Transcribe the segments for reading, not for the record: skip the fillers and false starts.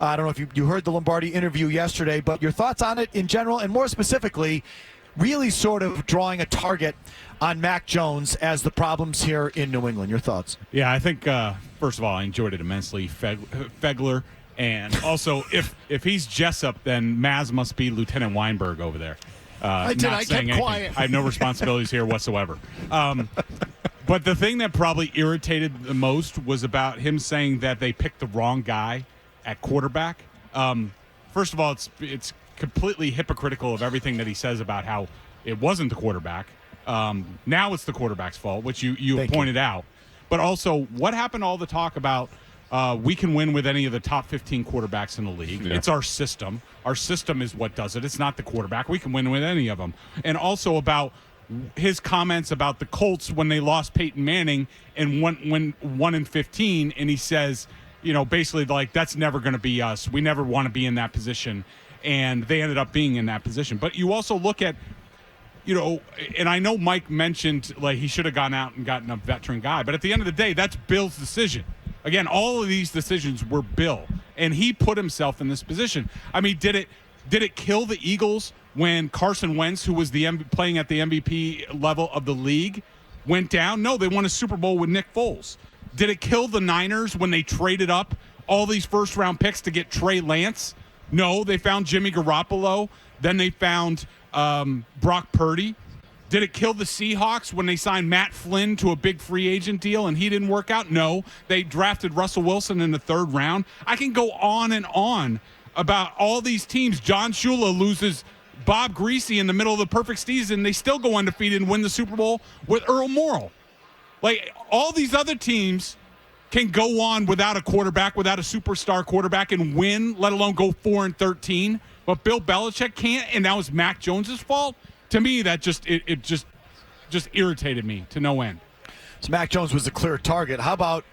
I don't know if you heard the Lombardi interview yesterday, but your thoughts on it in general, and more specifically, really sort of drawing a target on Mac Jones as the problems here in New England. Your thoughts? Yeah, I think, first of all, I enjoyed it immensely. Felger. And also, if he's Jessup, then Mazz must be Lieutenant Weinberg over there. I kept quiet. I have no responsibilities here whatsoever. But the thing that probably irritated the most was about him saying that they picked the wrong guy at quarterback. First of all, it's completely hypocritical of everything that he says about how it wasn't the quarterback. Now it's the quarterback's fault, which you pointed out. But also, what happened to all the talk about we can win with any of the top 15 quarterbacks in the league? Yeah. It's our system. Our system is what does it. It's not the quarterback. We can win with any of them. And also about his comments about the Colts when they lost Peyton Manning and won 1-15, and he says, basically like, that's never going to be us. We never want to be in that position. And they ended up being in that position. But you also look at, and I know Mike mentioned like he should have gone out and gotten a veteran guy, but at the end of the day, that's Bill's decision. Again, all of these decisions were Bill, and he put himself in this position. I mean, did it kill the Eagles when Carson Wentz, who was playing at the MVP level of the league, went down? No, they won a Super Bowl with Nick Foles. Did it kill the Niners when they traded up all these first-round picks to get Trey Lance? No, they found Jimmy Garoppolo. Then they found Brock Purdy. Did it kill the Seahawks when they signed Matt Flynn to a big free agent deal and he didn't work out? No, they drafted Russell Wilson in the 3rd round. I can go on and on about all these teams. John Shula loses Bob Greasy in the middle of the perfect season. They still go undefeated and win the Super Bowl with Earl Morrall. Like, all these other teams can go on without a quarterback, without a superstar quarterback and win, let alone go 4-13. But Bill Belichick can't, and now it's Mac Jones' fault? To me, that just irritated me to no end. So Mac Jones was a clear target. How about,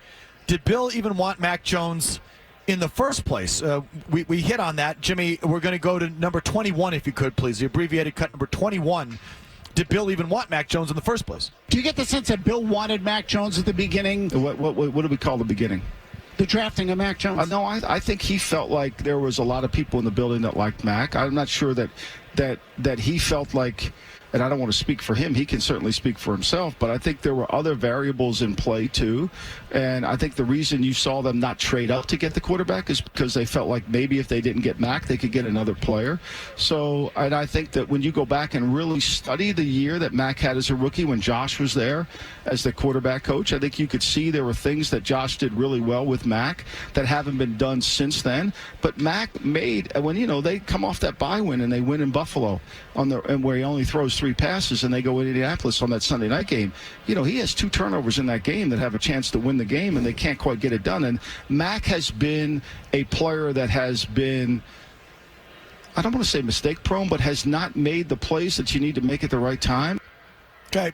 did Bill even want Mac Jones in the first place? We hit on that. Jimmy, we're going to go to number 21, if you could, please. The abbreviated cut number 21. Did Bill even want Mac Jones in the first place? Do you get the sense that Bill wanted Mac Jones at the beginning? What do we call the beginning? The drafting of Mac Jones? No, I think he felt like there was a lot of people in the building that liked Mac. I'm not sure that he felt like, and I don't want to speak for him, he can certainly speak for himself, but I think there were other variables in play too. And I think the reason you saw them not trade up to get the quarterback is because they felt like maybe if they didn't get Mac, they could get another player. So, and I think that when you go back and really study the year that Mac had as a rookie when Josh was there as the quarterback coach, I think you could see there were things that Josh did really well with Mac that haven't been done since then. But Mac made, when, they come off that bye win and they win in Buffalo and where he only throws 3 passes and they go in Indianapolis on that Sunday night game, he has 2 turnovers in that game that have a chance to win the game and they can't quite get it done. And Mac has been a player that has been, I don't want to say mistake prone, but has not made the plays that you need to make at the right time. Okay.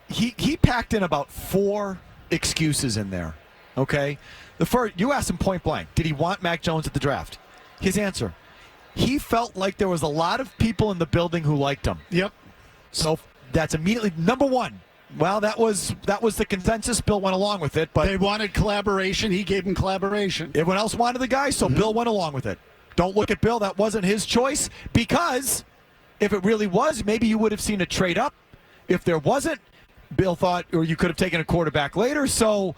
He packed in about 4 excuses in there. Okay. The first, you asked him point blank, did he want Mac Jones at the draft? His answer, he felt like there was a lot of people in the building who liked him. Yep. So that's immediately number 1. Well, that was the consensus. Bill went along with it, but they wanted collaboration. He gave them collaboration. Everyone else wanted the guy, so Bill went along with it. Don't look at Bill. That wasn't his choice, because if it really was, maybe you would have seen a trade up. If there wasn't, Bill thought, or you could have taken a quarterback later. So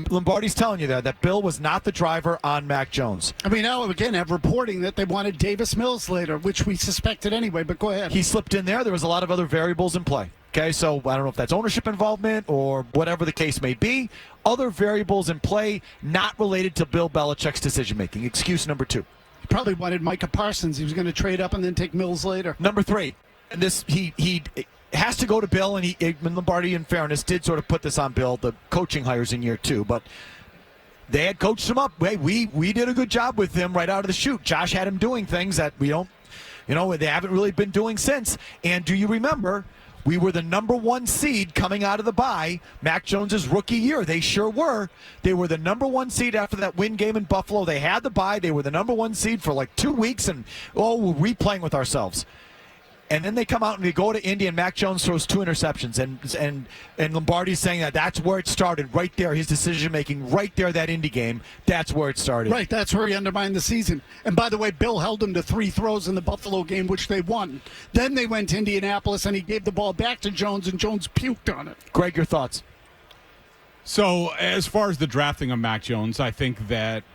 Lombardi's telling you that Bill was not the driver on Mac Jones. I mean, now again have reporting that they wanted Davis Mills later, which we suspected anyway, but go ahead. He slipped in there. There was a lot of other variables in play. Okay, so I don't know if that's ownership involvement or whatever the case may be. Other variables in play not related to Bill Belichick's decision-making. Excuse number 2. He probably wanted Micah Parsons. He was going to trade up and then take Mills later. Number 3, and this he has to go to Bill, and Lombardi, in fairness, did sort of put this on Bill, the coaching hires in year 2, but they had coached him up. Hey, we did a good job with him right out of the chute. Josh had him doing things that we don't, they haven't really been doing since. And do you remember, we were the number 1 seed coming out of the bye, Mac Jones' rookie year. They sure were. They were the number 1 seed after that win game in Buffalo. They had the bye. They were the number 1 seed for like 2 weeks, and we're replaying with ourselves. And then they come out and they go to Indy, and Mac Jones throws 2 interceptions. And Lombardi's saying that's where it started, right there. His decision-making, right there, that Indy game, that's where it started. Right, that's where he undermined the season. And by the way, Bill held him to 3 throws in the Buffalo game, which they won. Then they went to Indianapolis, and he gave the ball back to Jones, and Jones puked on it. Greg, your thoughts? So as far as the drafting of Mac Jones, I think that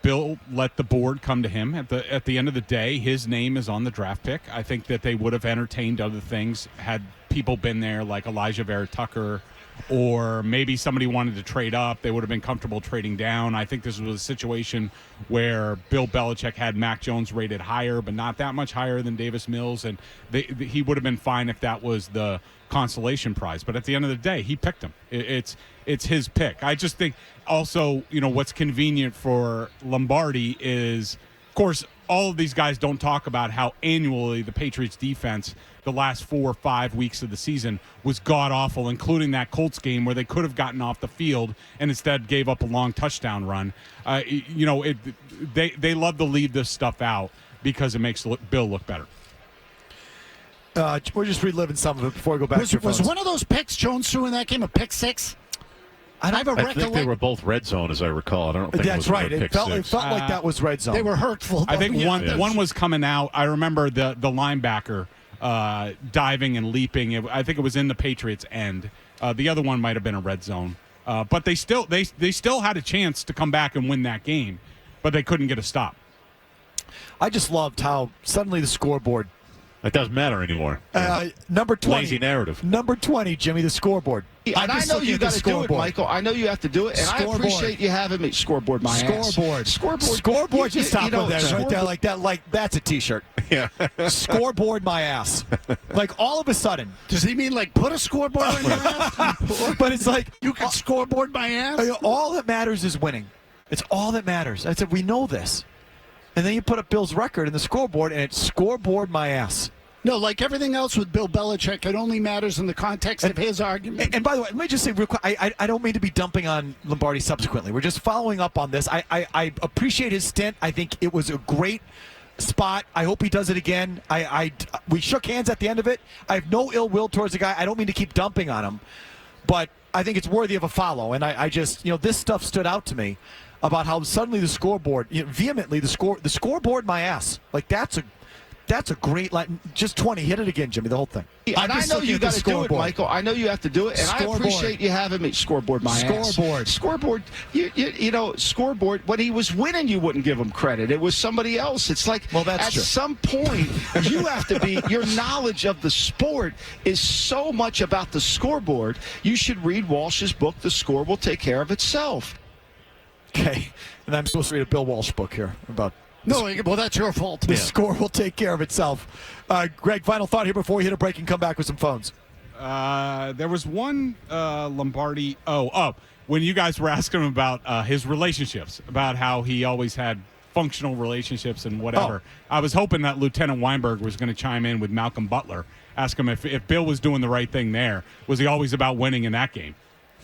Bill let the board come to him. At the end of the day, his name is on the draft pick. I think that they would have entertained other things had people been there, like Elijah Vera Tucker, or maybe somebody wanted to trade up. They would have been comfortable trading down. I think this was a situation where Bill Belichick had Mac Jones rated higher, but not that much higher than Davis Mills, and he would have been fine if that was the consolation prize. But at the end of the day, he picked him. It's his pick. I just think also, what's convenient for Lombardi is, of course, all of these guys don't talk about how annually the Patriots defense the last 4 or 5 weeks of the season was god-awful, including that Colts game where they could have gotten off the field and instead gave up a long touchdown run. They love to leave this stuff out because it makes Bill look better. We're just reliving some of it before we go back to your phones. Was one of those picks Jones threw in that game a pick 6? I think they were both red zone, as I recall. I don't think that's it was right. It felt like that was red zone. They were hurtful. I think one was coming out. I remember the linebacker diving and leaping. I think it was in the Patriots' end. The other one might have been a red zone. But they still had a chance to come back and win that game, but they couldn't get a stop. I just loved how suddenly the scoreboard. It doesn't matter anymore. Number 20. Lazy narrative. Number 20 , Jimmy, the scoreboard. Yeah, and I know you got to do it, Michael. I know you have to do it, and Scoreboard. I appreciate you having me. Scoreboard, my ass. Scoreboard. Just stop with that right there, like that. Like that's a T-shirt. Yeah. Scoreboard, my ass. Like all of a sudden. Does he mean like put a scoreboard on your ass? But it's like you can scoreboard my ass. All that matters is winning. It's all that matters. I said we know this, and then you put up Bill's record in the scoreboard, and it's scoreboard, my ass. No, like everything else with Bill Belichick, it only matters in the context of his argument. And by the way, let me just say real quick, I don't mean to be dumping on Lombardi subsequently. We're just following up on this. I appreciate his stint. I think it was a great spot. I hope he does it again. We shook hands at the end of it. I have no ill will towards the guy. I don't mean to keep dumping on him, but I think it's worthy of a follow. And I just, this stuff stood out to me about how suddenly the scoreboard, vehemently the scoreboard, my ass. Like that's a great line. Just 20. Hit it again, Jimmy, the whole thing. Yeah, and I know you got to do it, Michael. I know you have to do it, and Scoreboard. I appreciate you having me. Scoreboard, my ass. Scoreboard. Scoreboard. When he was winning, you wouldn't give him credit. It was somebody else. It's like at true. some point, you have to be. Your knowledge of the sport is so much about the scoreboard. You should read Walsh's book. The score will take care of itself. Okay, and I'm supposed to read a Bill Walsh book here about. No, well, that's your fault. The score will take care of itself. Greg, final thought here before we hit a break and come back with some phones. There was one Lombardi. When you guys were asking him about his relationships, about how he always had functional relationships and whatever. I was hoping that Lieutenant Weinberg was going to chime in with Malcolm Butler, ask him if Bill was doing the right thing there. Was he always about winning in that game?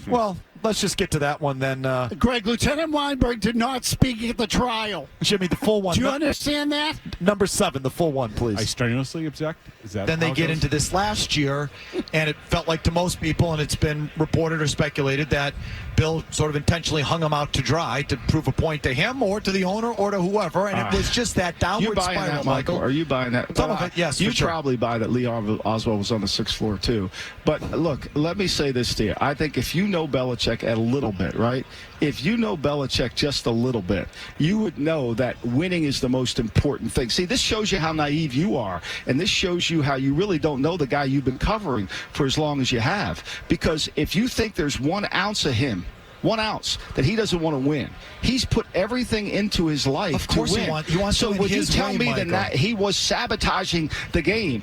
Well, let's just get to that one then. Greg, Lieutenant Weinberg did not speak at the trial. Jimmy, the full one. Do you understand that? Number 7, the full one, please. I strenuously object. Is that then they get into this last year, and it felt like to most people, and it's been reported or speculated that Bill sort of intentionally hung him out to dry to prove a point to him or to the owner or to whoever, and it was just that downward spiral, that, Michael? Are you buying that? Some of it, yes. You probably buy that Lee Oswald was on the 6th floor, too. But look, let me say this to you. I think if you know Belichick a little bit, right? If you know Belichick just a little bit, you would know that winning is the most important thing. See, this shows you how naive you are, and this shows you how you really don't know the guy you've been covering for as long as you have. Because if you think there's 1 ounce of him, 1 ounce that he doesn't want to win. He's put everything into his life to win. Of course he wants so to win would you his tell way, me Michael. that he was sabotaging the game?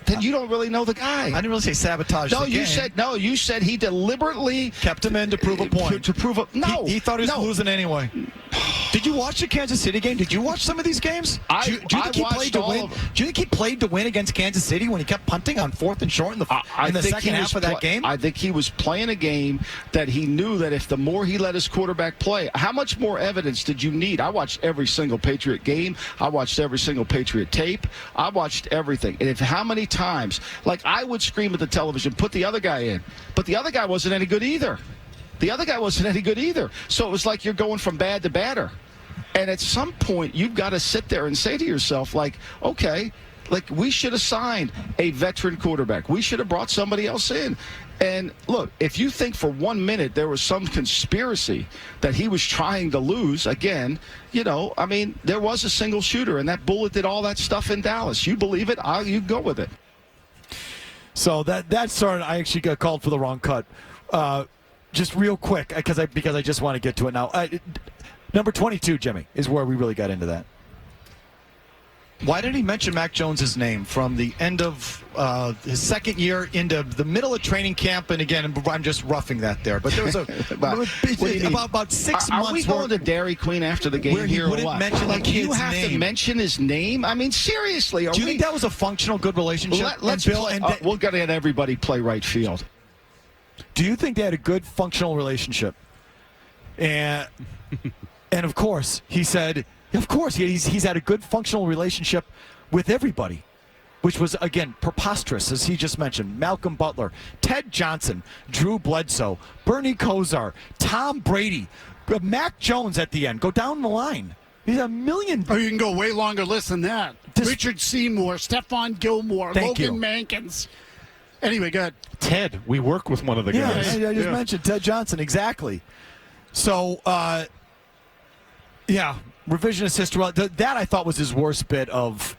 Then you don't really know the guy. I didn't really say sabotage the game. You said he deliberately kept him in to prove a point. To prove a no. He thought he was losing anyway. Did you watch the Kansas City game? Did you watch some of these games? Do you think he played to win? Do you think he played to win against Kansas City when he kept punting on 4th and short in the second half of that game? I think he was playing a game that he knew that if the more he let his quarterback play, how much more evidence did you need? I watched every single Patriot game. I watched every single Patriot tape. I watched everything. And how many times, like I would scream at the television, put the other guy in. But the other guy wasn't any good either. So it was like you're going from bad to badder. And at some point, you've got to sit there and say to yourself, like, okay, like we should have signed a veteran quarterback. We should have brought somebody else in. And look, if you think for 1 minute there was some conspiracy that he was trying to lose, again, I mean, there was a single shooter, and that bullet did all that stuff in Dallas. You believe it? You go with it. So that started. I actually got called for the wrong cut. Just real quick, because I just want to get to it now. Number 22, Jimmy, is where we really got into that. Why did he mention Mac Jones' name from the end of his second year into the middle of training camp? And again, I'm just roughing that there. But there was about 6 months. Are we going to Dairy Queen after the game where he wouldn't mention the kid's you have name. To mention his name? I mean, seriously. Do you think that was a functional, good relationship? We'll get in everybody play right field. Do you think they had a good, functional relationship? And of course, he said, of course, he's had a good, functional relationship with everybody, which was, again, preposterous, as he just mentioned. Malcolm Butler, Ted Johnson, Drew Bledsoe, Bernie Kosar, Tom Brady, Mac Jones at the end. Go down the line. He's a million. Oh, you can go way longer list than that. Richard Seymour, Stephon Gilmore, Logan Mankins. Anyway, go ahead. Ted, we work with one of the guys. I just mentioned Ted Johnson, exactly. So, revisionist history. That I thought was his worst bit of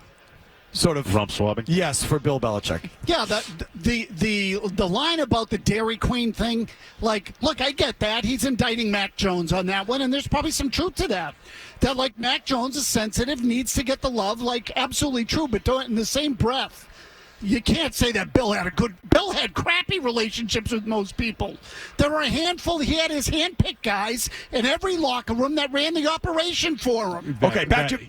sort of rump swabbing. Yes, for Bill Belichick. Yeah, the line about the Dairy Queen thing, like, look, I get that. He's indicting Mac Jones on that one, and there's probably some truth to that. That, like, Mac Jones is sensitive, needs to get the love, like, absolutely true, but don't in the same breath. You can't say that Bill had crappy relationships with most people. There were a handful. He had his hand-picked guys in every locker room that ran the operation for him.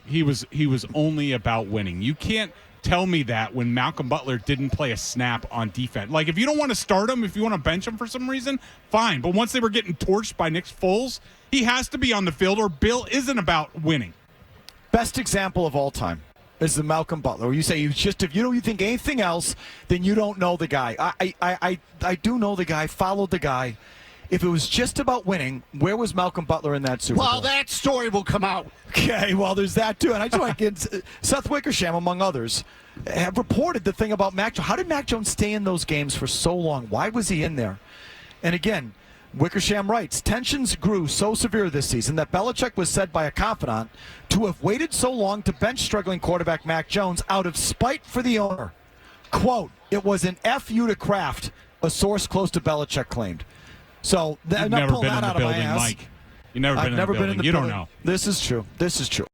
He was only about winning. You can't tell me that when Malcolm Butler didn't play a snap on defense. Like, if you don't want to start him, if you want to bench him for some reason, fine. But once they were getting torched by Nick Foles, he has to be on the field, or Bill isn't about winning. Best example of all time is the Malcolm Butler, where you say if you think anything else, then you don't know the guy. I do know the guy, followed the guy. If it was just about winning, where was Malcolm Butler in that Super Bowl? Well, that story will come out. Okay, well, there's that too. And I just want to get Seth Wickersham, among others, have reported the thing about Mac Jones. How did Mac Jones stay in those games for so long? Why was he in there? And again, Wickersham writes, tensions grew so severe this season that Belichick was said by a confidant to have waited so long to bench struggling quarterback Mac Jones out of spite for the owner. Quote, it was an F.U. to Kraft, a source close to Belichick claimed. So, You've never been in the building, Mike. You've never been in the building. You don't know. This is true.